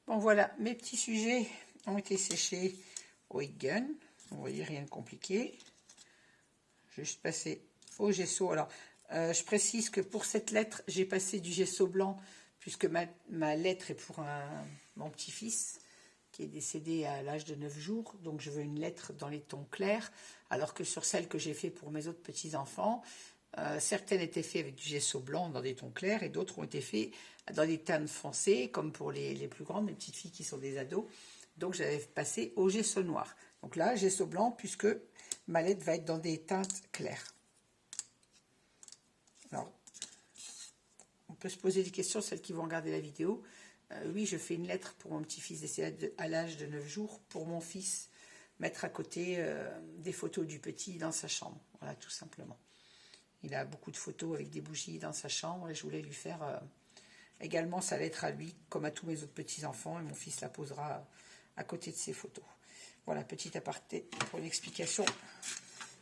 Bon voilà, mes petits sujets ont été séchés au heat gun. Vous voyez, rien de compliqué. Juste passer au gesso. Alors, je précise que pour cette lettre, j'ai passé du gesso blanc puisque ma lettre est pour mon petit-fils qui est décédé à l'âge de 9 jours. Donc, je veux une lettre dans les tons clairs. Alors que sur celle que j'ai fait pour mes autres petits-enfants, certaines étaient faites avec du gesso blanc dans des tons clairs et d'autres ont été faites dans des teintes foncées, comme pour les plus grandes, mes petites filles qui sont des ados. Donc, j'avais passé au gesso noir. Donc là, gesso blanc, puisque ma lettre va être dans des teintes claires. Alors, on peut se poser des questions, celles qui vont regarder la vidéo. Oui, je fais une lettre pour mon petit-fils décédé à l'âge de 9 jours, pour mon fils, mettre à côté des photos du petit dans sa chambre. Voilà, tout simplement. Il a beaucoup de photos avec des bougies dans sa chambre et je voulais lui faire également sa lettre à lui, comme à tous mes autres petits-enfants, et mon fils la posera à côté de ses photos. Voilà, petit aparté pour une explication.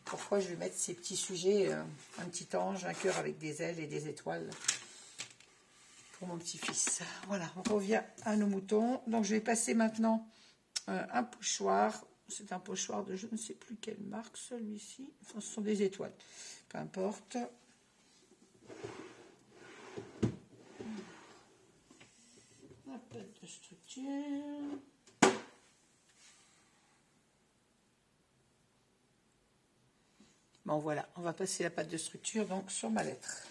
Pourquoi je vais mettre ces petits sujets, un petit ange, un cœur avec des ailes et des étoiles pour mon petit-fils. Voilà, on revient à nos moutons. Donc je vais passer maintenant un pochoir. C'est un pochoir de je ne sais plus quelle marque, celui-ci. Enfin, ce sont des étoiles. Peu importe. La pâte de structure. Bon voilà, on va passer la pâte de structure donc sur ma lettre,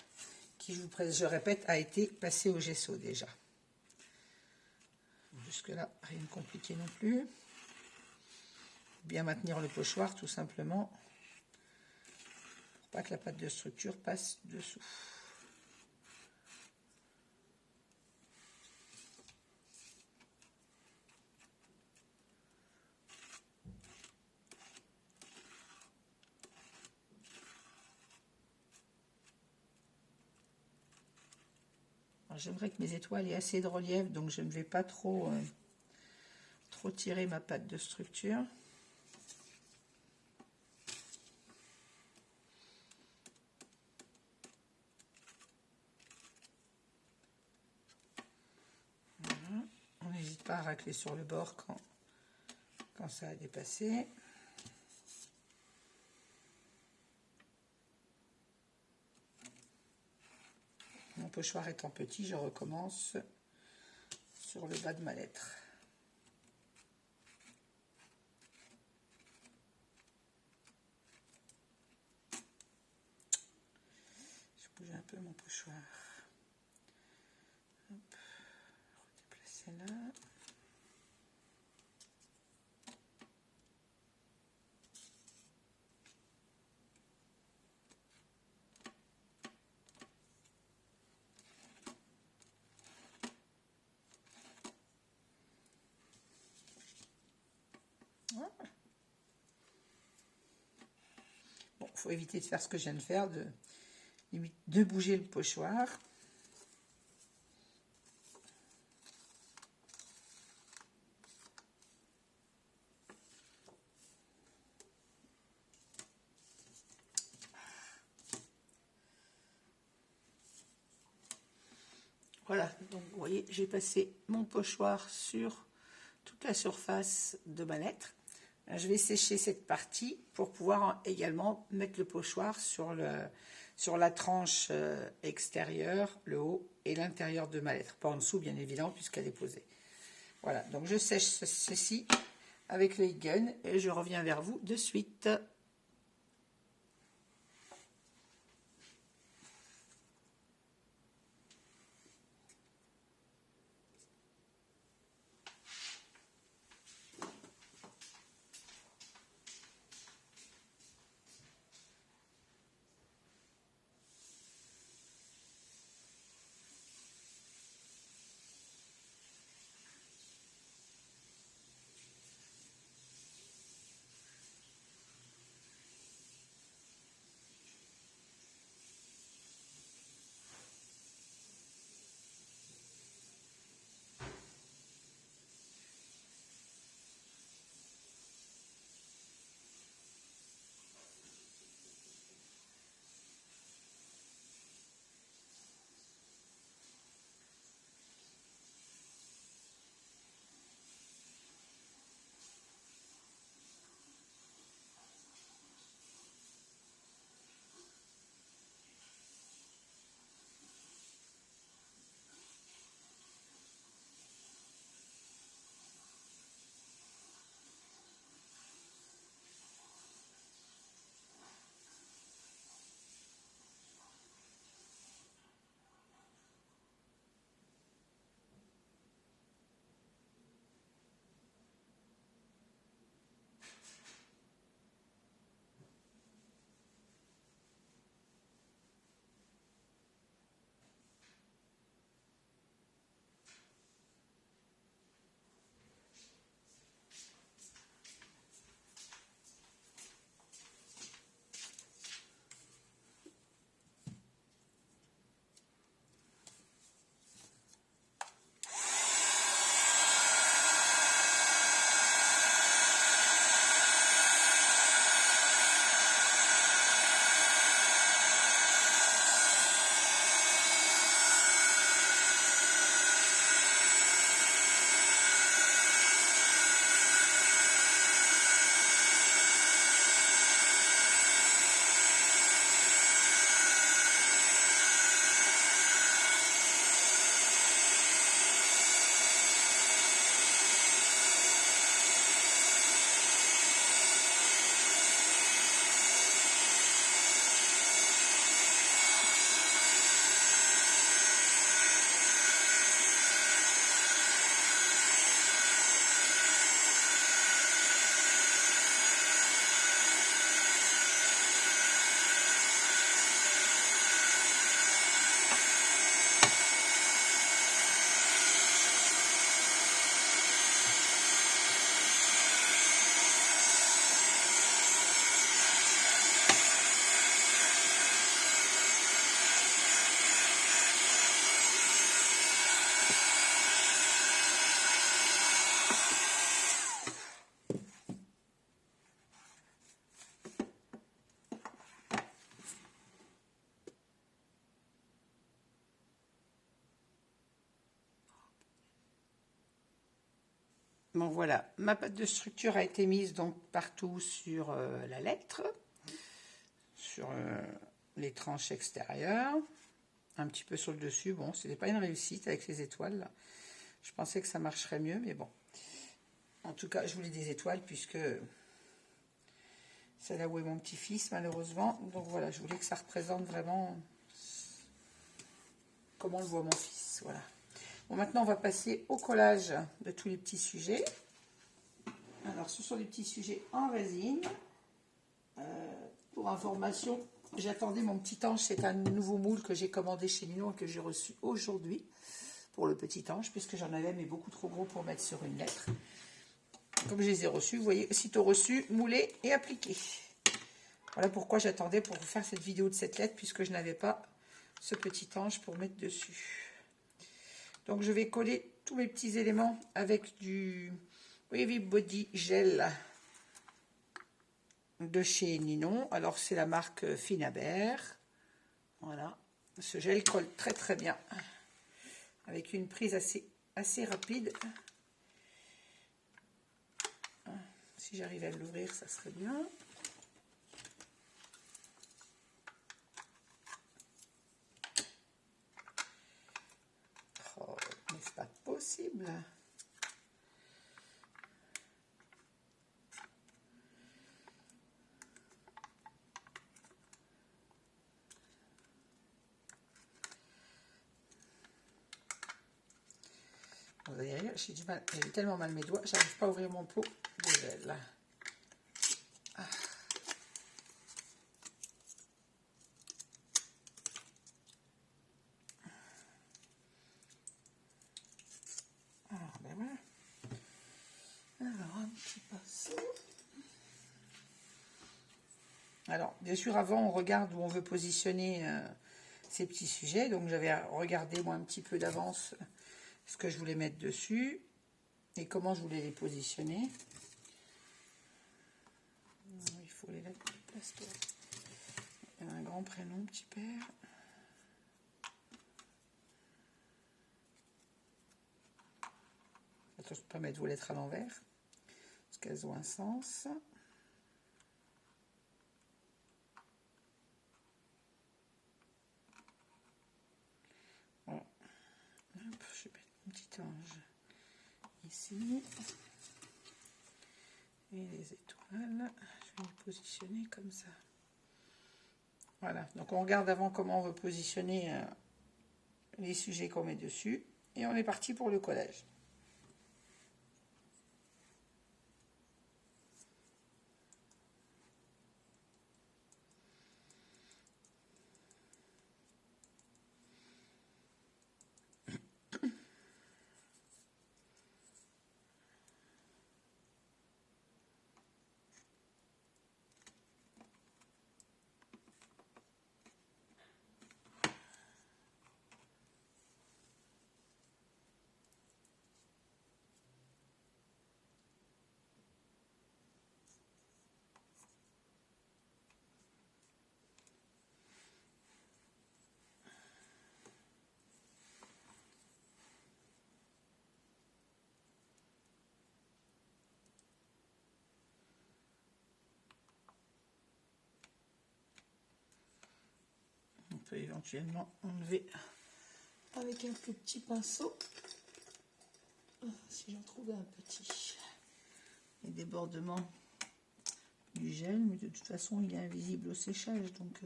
qui je répète a été passée au gesso déjà. Jusque là, rien de compliqué non plus. Bien maintenir le pochoir tout simplement, pour pas que la pâte de structure passe dessous. J'aimerais que mes étoiles aient assez de relief, donc je ne vais pas trop tirer ma pâte de structure. Voilà. On n'hésite pas à racler sur le bord quand ça a dépassé. Mon pochoir étant petit, je recommence sur le bas de ma lettre. Je bouge un peu mon pochoir. Hop, redéplacer là. Bon, il faut éviter de faire ce que je viens de faire, de bouger le pochoir. Voilà, donc vous voyez, j'ai passé mon pochoir sur toute la surface de ma lettre. Je vais sécher cette partie pour pouvoir également mettre le pochoir sur la tranche extérieure, le haut et l'intérieur de ma lettre. Pas en dessous, bien évidemment, puisqu'elle est posée. Voilà, donc je sèche ceci avec le heat gun et je reviens vers vous de suite. Bon voilà, ma pâte de structure a été mise donc partout sur la lettre, sur les tranches extérieures, un petit peu sur le dessus. Bon, ce n'était pas une réussite avec les étoiles, là. Je pensais que ça marcherait mieux, mais bon. En tout cas, je voulais des étoiles puisque c'est là où est mon petit-fils, malheureusement. Donc voilà, je voulais que ça représente vraiment comment le voit mon fils. Voilà. Bon, maintenant, on va passer au collage de tous les petits sujets. Alors, ce sont des petits sujets en résine. Pour information, j'attendais mon petit ange. C'est un nouveau moule que j'ai commandé chez Ninon et que j'ai reçu aujourd'hui pour le petit ange, puisque j'en avais, mais beaucoup trop gros pour mettre sur une lettre. Comme je les ai reçus, vous voyez, aussitôt reçu, moulé et appliqué. Voilà pourquoi j'attendais pour vous faire cette vidéo de cette lettre, puisque je n'avais pas ce petit ange pour mettre dessus. Donc je vais coller tous mes petits éléments avec du Wavy Body Gel de chez Ninon. Alors c'est la marque Finabert. Voilà, ce gel colle très très bien, avec une prise assez rapide. Si j'arrivais à l'ouvrir, ça serait bien. Oh, n'est-ce pas possible? Vous allez rire, j'ai du mal, j'ai tellement mal mes doigts, j'arrive pas à ouvrir mon pot de gel. Ah. Alors, ben voilà. Alors, un petit pinceau. Alors, bien sûr, avant, on regarde où on veut positionner ces petits sujets. Donc, j'avais regardé, moi, un petit peu d'avance ce que je voulais mettre dessus et comment je voulais les positionner. Il faut les lettres de place. Il y a un grand prénom, petit père. Attention, je ne peux pas mettre vos lettres à l'envers, parce qu'elles ont un sens. Voilà. Hop, je vais mettre mon petit ange ici. Et les étoiles, je vais les positionner comme ça. Voilà, donc on regarde avant comment on veut positionner les sujets qu'on met dessus. Et on est parti pour le collage. On peut éventuellement enlever avec un plus petit pinceau, si j'en trouvais un petit, les débordements du gel, mais de toute façon il est invisible au séchage, donc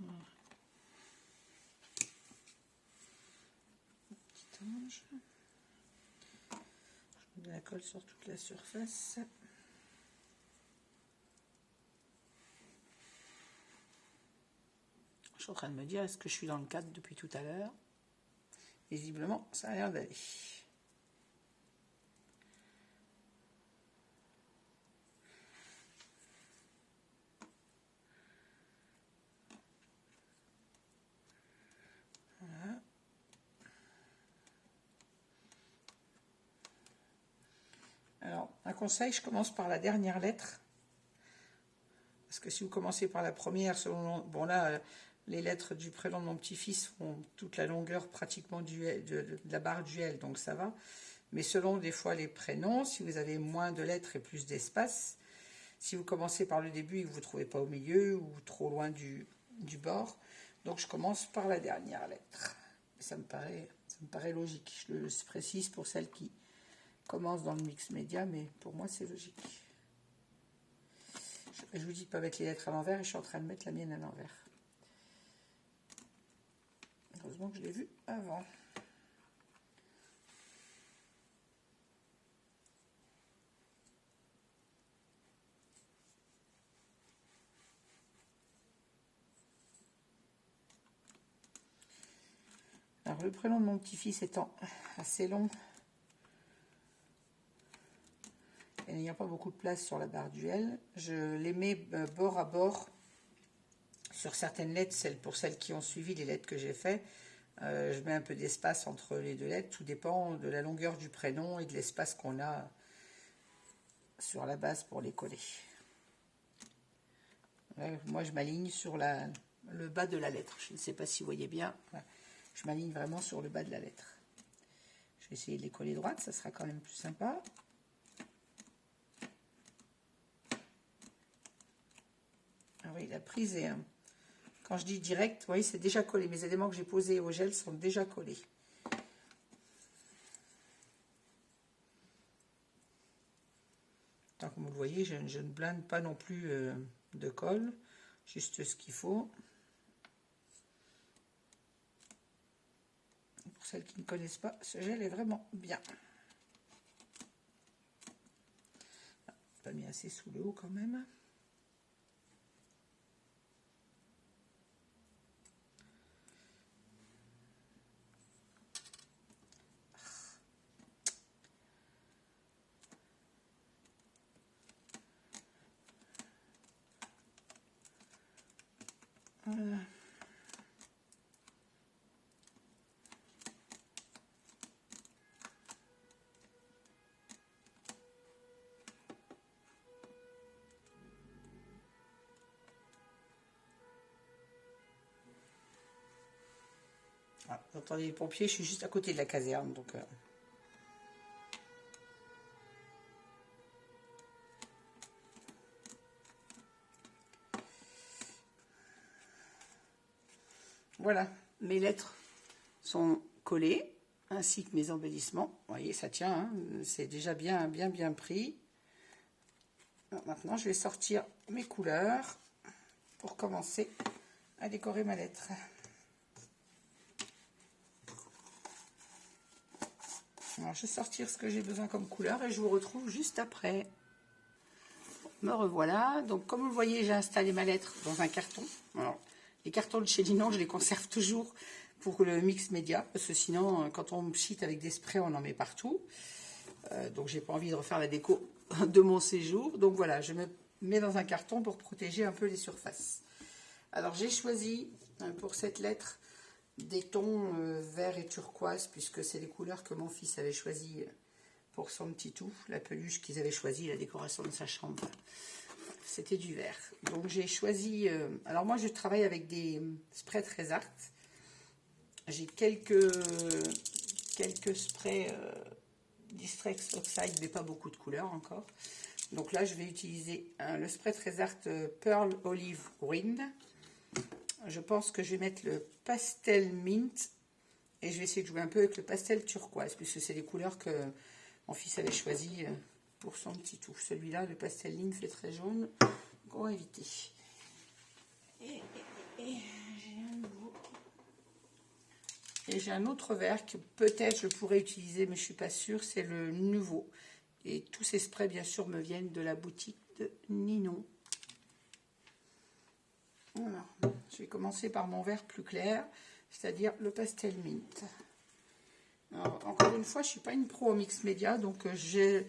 voilà. Petit ange. Je mets de la colle sur toute la surface. Je suis en train de me dire, est-ce que je suis dans le cadre depuis tout à l'heure? Visiblement, ça a l'air d'aller. Voilà. Alors, un conseil, je commence par la dernière lettre. Parce que si vous commencez par la première, selon, bon là, les lettres du prénom de mon petit-fils font toute la longueur pratiquement de la barre duel, donc ça va. Mais selon des fois les prénoms, si vous avez moins de lettres et plus d'espace, si vous commencez par le début et que vous ne trouvez pas au milieu ou trop loin du bord, donc je commence par la dernière lettre. Ça me paraît logique. Je le précise pour celles qui commencent dans le mix média, mais pour moi c'est logique. Je vous dis de ne pas mettre les lettres à l'envers et je suis en train de mettre la mienne à l'envers. Heureusement que je l'ai vu avant. Alors le prénom de mon petit-fils étant assez long et n'ayant pas beaucoup de place sur la barre duel, je les mets bord à bord sur certaines lettres, pour celles qui ont suivi les lettres que j'ai fait. Je mets un peu d'espace entre les deux lettres, tout dépend de la longueur du prénom et de l'espace qu'on a sur la base pour les coller. Là, moi je m'aligne sur le bas de la lettre, je ne sais pas si vous voyez bien. Voilà. Je m'aligne vraiment sur le bas de la lettre. Je vais essayer de les coller droites, ça sera quand même plus sympa. Ah oui, la prise est... Quand je dis direct, vous voyez, c'est déjà collé. Mes éléments que j'ai posés au gel sont déjà collés. Tant que vous le voyez, je ne blinde pas non plus de colle. Juste ce qu'il faut. Pour celles qui ne connaissent pas, ce gel est vraiment bien. Pas mis assez sous le haut quand même. Voilà. Ah, vous entendez les pompiers, je suis juste à côté de la caserne, donc... Voilà, mes lettres sont collées, ainsi que mes embellissements. Vous voyez, ça tient, hein, c'est déjà bien pris. Alors, maintenant, je vais sortir mes couleurs pour commencer à décorer ma lettre. Alors, je vais sortir ce que j'ai besoin comme couleur et je vous retrouve juste après. Me revoilà. Donc, comme vous le voyez, j'ai installé ma lettre dans un carton. Alors, les cartons de chez Linon, je les conserve toujours pour le mix média, parce que sinon, quand on cheat avec des sprays, on en met partout. Donc, j'ai pas envie de refaire la déco de mon séjour. Donc, voilà, je me mets dans un carton pour protéger un peu les surfaces. Alors, j'ai choisi pour cette lettre des tons vert et turquoise, puisque c'est les couleurs que mon fils avait choisi pour son petit tout, la peluche qu'ils avaient choisi, la décoration de sa chambre. C'était du vert. Donc j'ai choisi... alors moi je travaille avec des sprays très art. J'ai quelques sprays Distrex Oxide, mais pas beaucoup de couleurs encore. Donc là je vais utiliser le spray très art Pearl Olive Wind. Je pense que je vais mettre le pastel mint. Et je vais essayer de jouer un peu avec le pastel turquoise, puisque c'est les couleurs que mon fils avait choisi pour son petit tout. Celui-là, le pastel ligne, fait très jaune. Donc on va éviter. Et j'ai un autre vert que peut-être je pourrais utiliser, mais je ne suis pas sûre. C'est le nouveau. Et tous ces sprays, bien sûr, me viennent de la boutique de Ninon. Voilà. Je vais commencer par mon vert plus clair, c'est-à-dire le pastel mint. Alors, encore une fois, je ne suis pas une pro au mix média, donc je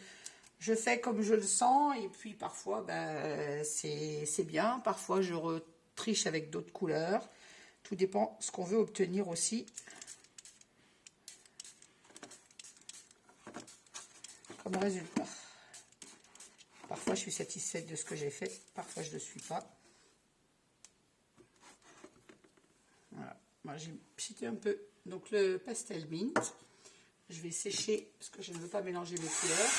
fais comme je le sens, et puis parfois c'est bien, parfois je triche avec d'autres couleurs. Tout dépend ce qu'on veut obtenir aussi. Comme résultat. Parfois je suis satisfaite de ce que j'ai fait, parfois je ne le suis pas. J'ai pchité un peu. Donc le pastel mint, je vais sécher parce que je ne veux pas mélanger mes couleurs.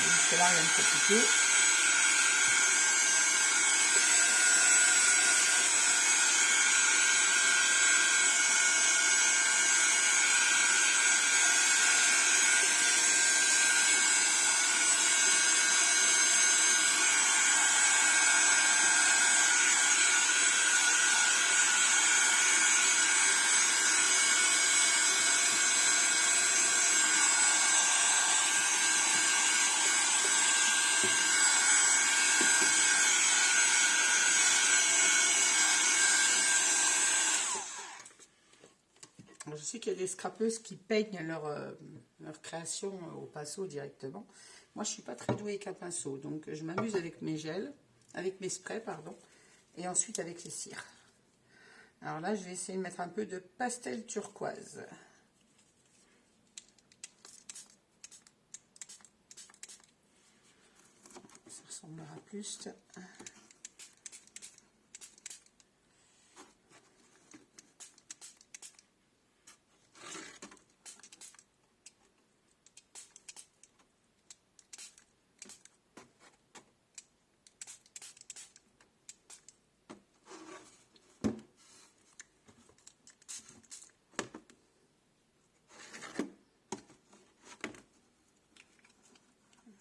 Jusque là, rien de compliqué. Je sais qu'il y a des scrapeuses qui peignent leur création au pinceau directement. Moi, je ne suis pas très douée avec un pinceau, donc je m'amuse avec mes gels, avec mes sprays, pardon, et ensuite avec les cires. Alors là, je vais essayer de mettre un peu de pastel turquoise. Ça ressemblera plus.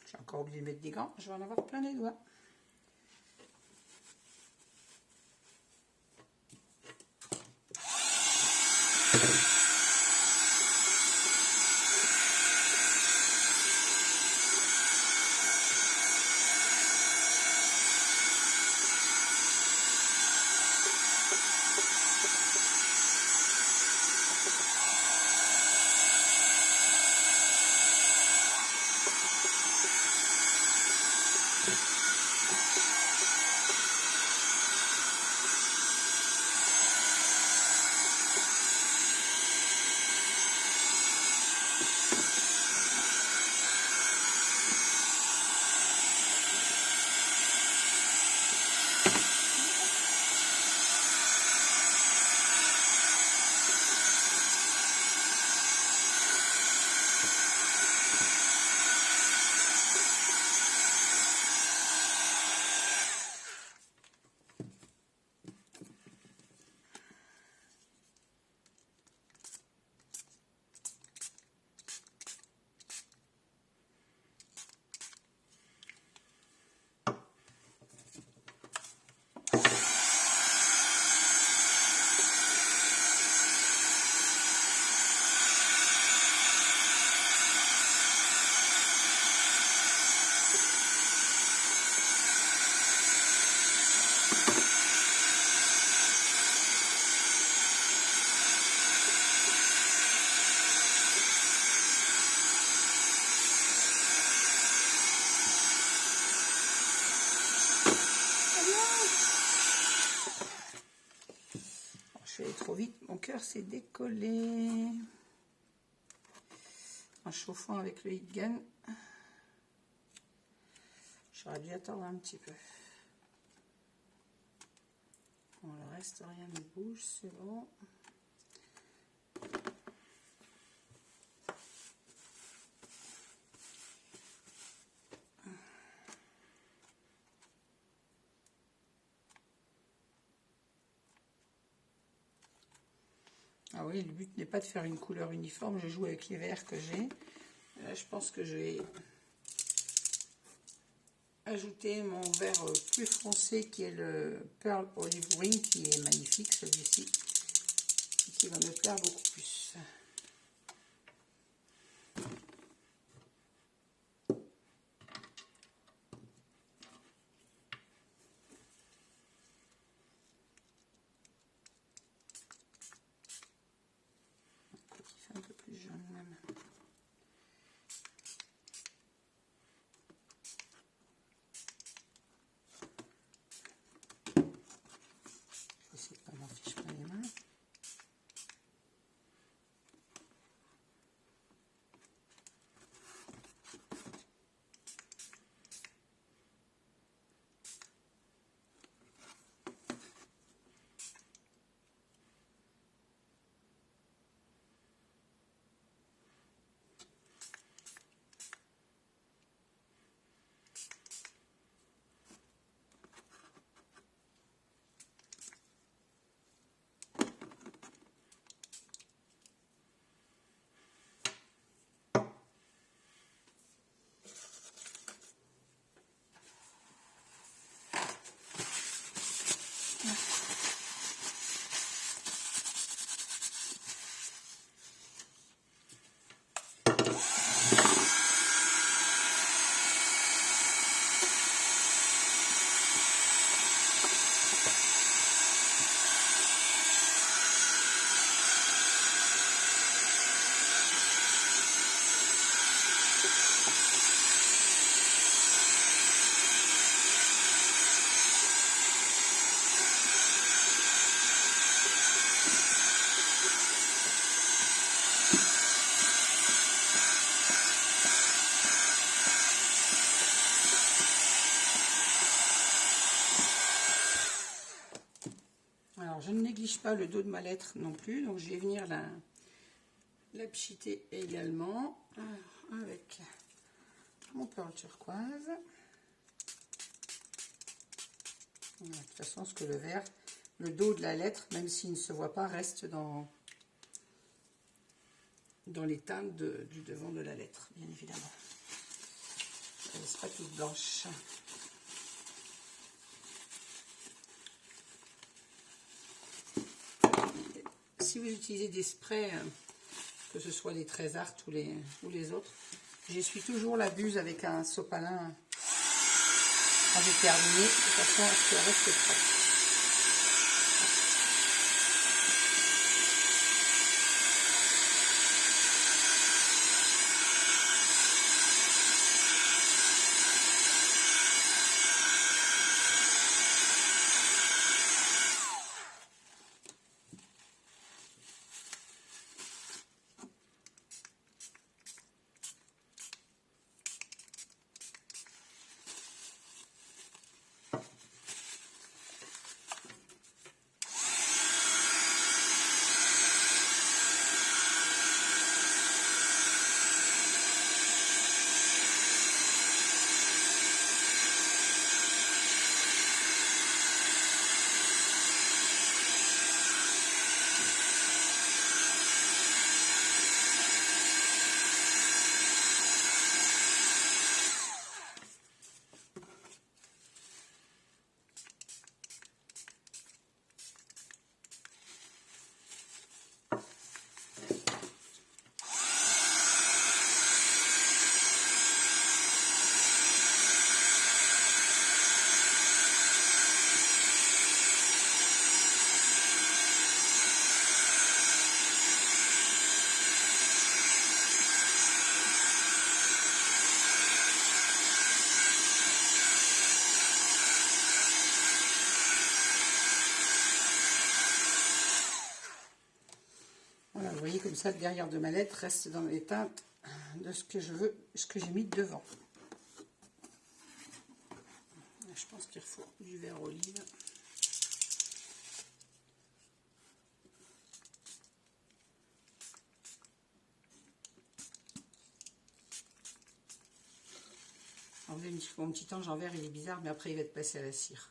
J'ai encore oublié de mettre des gants, je vais en avoir plein les doigts. Je suis allée trop vite, mon cœur s'est décollé. En chauffant avec le heat gun, j'aurais dû attendre un petit peu. Bon, le reste, rien ne bouge, c'est bon. Ah oui, le but n'est pas de faire une couleur uniforme, je joue avec les verts que j'ai. Là, je pense que je vais ajouter mon vert plus foncé qui est le Pearl Olive Green, qui est magnifique celui-ci, qui va me plaire beaucoup plus. Il fait un peu plus jaune même. Je vais essayer de pas m'en fiche pas les mains. ne néglige pas le dos de ma lettre non plus, donc je vais venir la pchiter également avec mon pearl turquoise. Voilà, de toute façon, ce que le vert, le dos de la lettre, même s'il ne se voit pas, reste dans les teintes du devant de la lettre, bien évidemment. Elle ne laisse pas toute blanche. Si vous utilisez des sprays, que ce soit les Trésart ou les autres, j'essuie toujours la buse avec un sopalin indéterminé, de façon à ce qu'elle reste propre. Voilà, vous voyez comme ça, le derrière de ma lettre reste dans les teintes de ce que je veux, ce que j'ai mis devant. Je pense qu'il faut du vert olive. Alors, vous allez me dire que mon petit ange en vert, il est bizarre, mais après il va être passé à la cire.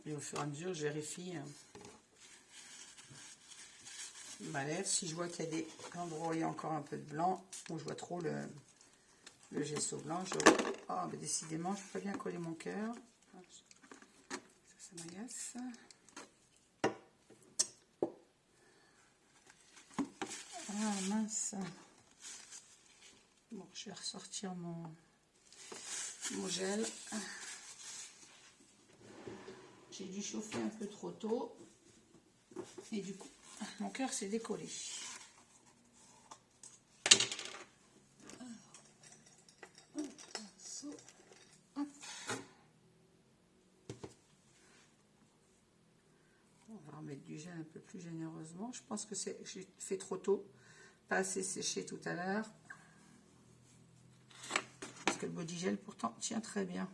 Et au fur et à mesure, je vérifie ma lèvre. Si je vois qu'il y a des endroits où il y a encore un peu de blanc, ou je vois trop le gesso blanc, ah, mais décidément, je ne peux pas bien coller mon cœur. Ça m'agace. Ah, mince. Bon, je vais ressortir mon gel. J'ai dû chauffer un peu trop tôt. Et du coup, mon cœur s'est décollé. On va remettre du gel un peu plus généreusement. Je pense que j'ai fait trop tôt. Pas assez séché tout à l'heure. Parce que le body gel pourtant tient très bien.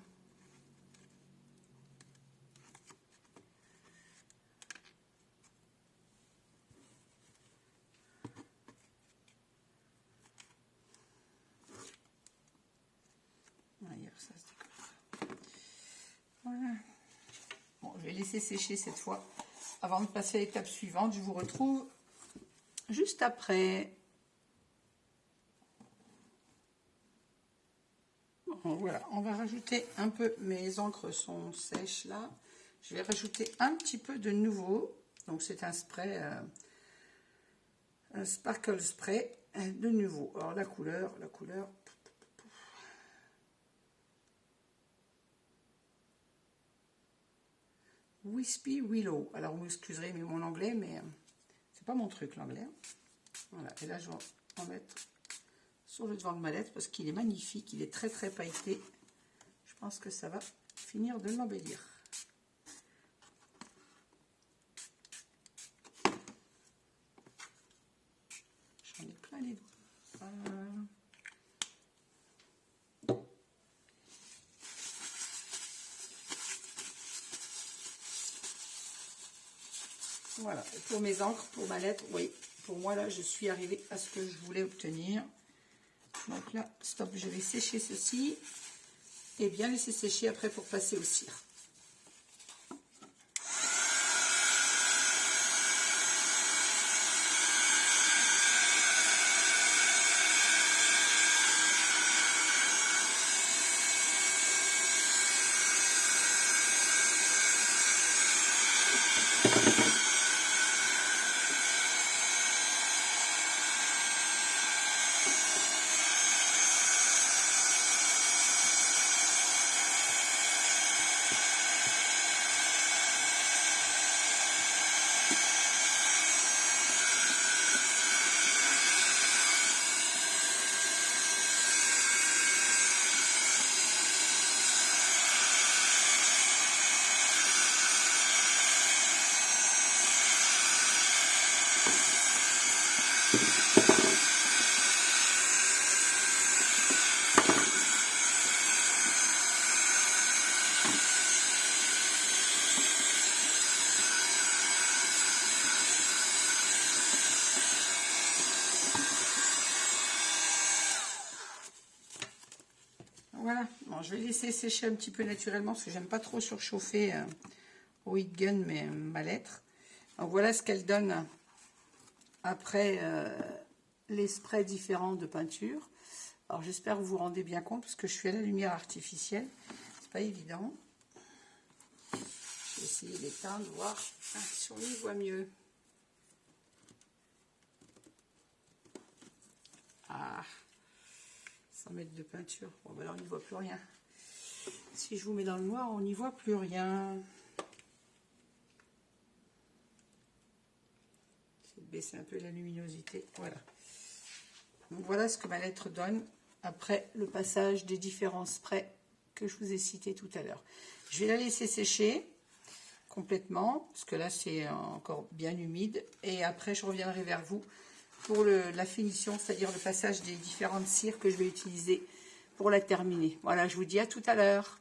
Ça se décolle. Voilà. Bon, je vais laisser sécher cette fois. Avant de passer à l'étape suivante, je vous retrouve juste après. Bon, voilà, on va rajouter un peu, mes encres sont sèches là. Je vais rajouter un petit peu de nouveau. Donc c'est un spray, un sparkle spray de nouveau. Alors la couleur, Wispy Willow. Alors vous m'excuserez mais mon anglais, mais c'est pas mon truc l'anglais. Voilà, et là je vais en mettre sur le devant de ma lettre parce qu'il est magnifique, il est très très pailleté. Je pense que ça va finir de l'embellir. J'en ai plein les doigts. Voilà, et pour mes encres, pour ma lettre, oui, pour moi là, je suis arrivée à ce que je voulais obtenir. Donc là, stop, je vais sécher ceci et bien laisser sécher après pour passer au cire. Voilà, bon, je vais laisser sécher un petit peu naturellement parce que j'aime pas trop surchauffer au heat gun ma lettre. Donc voilà ce qu'elle donne après les sprays différents de peinture. Alors j'espère que vous vous rendez bien compte parce que je suis à la lumière artificielle, c'est pas évident. Je vais essayer d'éteindre, voir si on y voit mieux. Ah, 100 mètres de peinture. Bon, ben là, on n'y voit plus rien. Si je vous mets dans le noir, on n'y voit plus rien. Je vais baisser un peu la luminosité. Voilà. Donc, voilà ce que ma lettre donne après le passage des différents sprays que je vous ai cités tout à l'heure. Je vais la laisser sécher complètement, parce que là, c'est encore bien humide. Et après, je reviendrai vers vous pour la finition, c'est-à-dire le passage des différentes cires que je vais utiliser pour la terminer. Voilà, je vous dis à tout à l'heure.